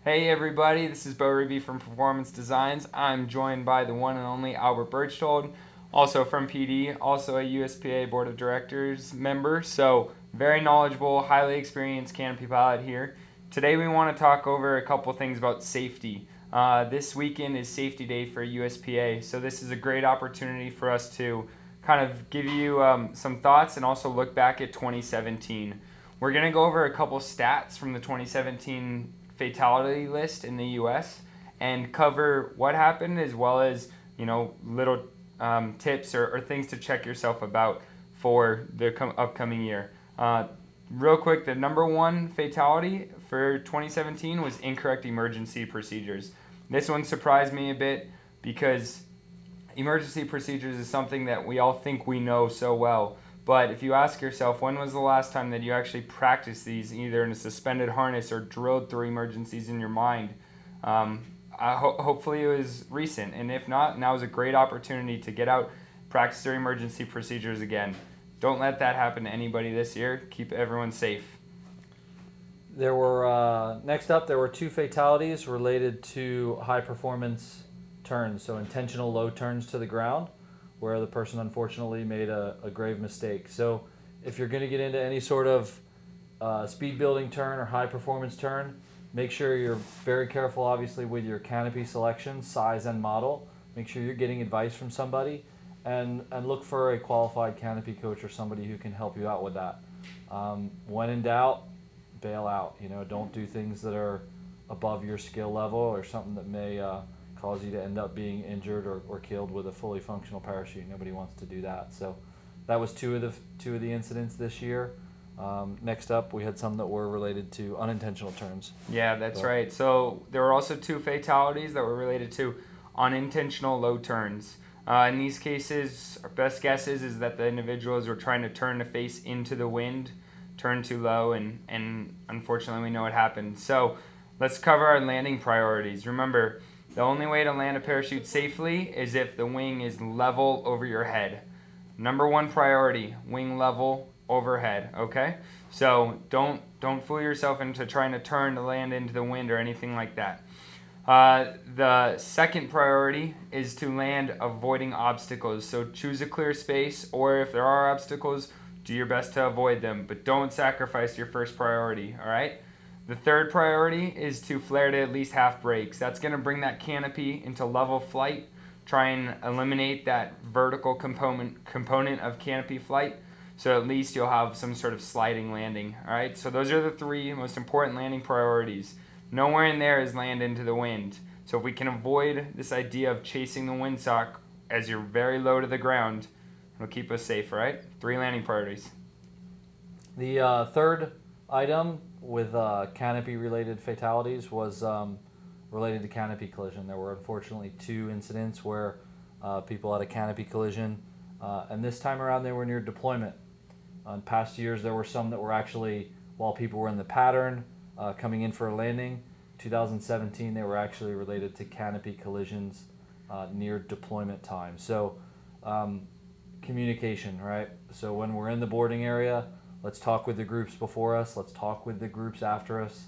Hey everybody, this is Beau from Performance Designs. I'm joined by the one and only Albert Birchtold, also from PD, also a USPA Board of Directors member, so very knowledgeable, highly experienced Canopy pilot here. Today we want to talk over a couple things about safety. This weekend is Safety Day for USPA, so this is a great opportunity for us to kind of give you some thoughts and also look back at 2017. We're going to go over a couple stats from the 2017 fatality list in the U.S. and cover what happened, as well as little tips or things to check yourself about for the upcoming year. Real quick, the number one fatality for 2017 was incorrect emergency procedures. This one surprised me a bit because emergency procedures is something that we all think we know so well. But if you ask yourself, when was the last time that you actually practiced these, either in a suspended harness or drilled through emergencies in your mind? Hopefully it was recent, and if not, now is a great opportunity to get out, practice your emergency procedures again. Don't let that happen to anybody this year. Keep everyone safe. There were, next up, there were 2 fatalities related to high performance turns, so intentional low turns to the ground, where the person unfortunately made a grave mistake. So if you're going to get into any sort of speed building turn or high performance turn, make sure you're very careful, obviously, with your canopy selection, size and model. Make sure you're getting advice from somebody, and look for a qualified canopy coach or somebody who can help you out with that. When in doubt, bail out. Don't do things that are above your skill level or something that may cause you to end up being injured or killed with a fully functional parachute. Nobody wants to do that. So that was two of the incidents this year. Next up, we had some that were related to unintentional turns. Yeah, that's right. So there were also 2 fatalities that were related to unintentional low turns. In these cases, our best guess is that the individuals were trying to turn the face into the wind, turn too low, and unfortunately we know what happened. So let's cover our landing priorities. Remember, the only way to land a parachute safely is if the wing is level over your head. Number one priority, wing level overhead, okay? So don't fool yourself into trying to turn to land into the wind or anything like that. The second priority is to land avoiding obstacles. So choose a clear space, or if there are obstacles, do your best to avoid them, but don't sacrifice your first priority, all right? The third priority is to flare to at least half brakes. That's going to bring that canopy into level flight, try and eliminate that vertical component of canopy flight, so at least you'll have some sort of sliding landing. All right, so those are the 3 most important landing priorities. Nowhere in there is land into the wind. So if we can avoid this idea of chasing the windsock as you're very low to the ground, it'll keep us safe, all right? 3 landing priorities. The third item with canopy-related fatalities was related to canopy collision. There were unfortunately 2 incidents where people had a canopy collision, and this time around they were near deployment. In past years there were some that were actually while people were in the pattern coming in for a landing. 2017 they were actually related to canopy collisions near deployment time. So communication, right? So when we're in the boarding area, let's talk with the groups before us. Let's talk with the groups after us.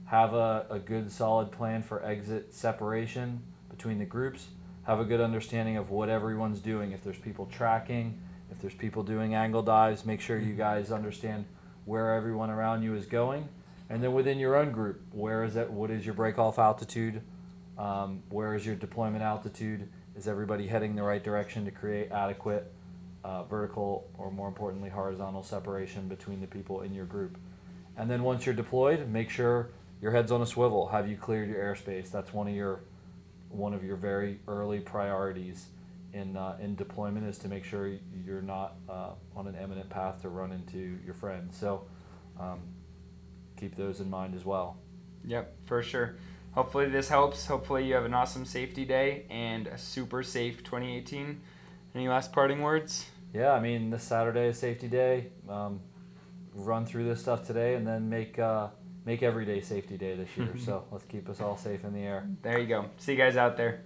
Have a good solid plan for exit separation between the groups. Have a good understanding of what everyone's doing. If there's people tracking, if there's people doing angle dives, make sure you guys understand where everyone around you is going. And then within your own group, where is it? What is your break-off altitude? Where is your deployment altitude? Is everybody heading the right direction to create adequate vertical, or more importantly horizontal, separation between the people in your group? And then once you're deployed, make sure your head's on a swivel. Have you cleared your airspace? That's one of your very early priorities in deployment, is to make sure you're not on an imminent path to run into your friends. So keep those in mind as well. Yep, for sure. Hopefully this helps. Hopefully you have an awesome safety day and a super safe 2018. Any last parting words? Yeah, I mean, this Saturday is safety day. Run through this stuff today, and then make every day safety day this year. So let's keep us all safe in the air. There you go. See you guys out there.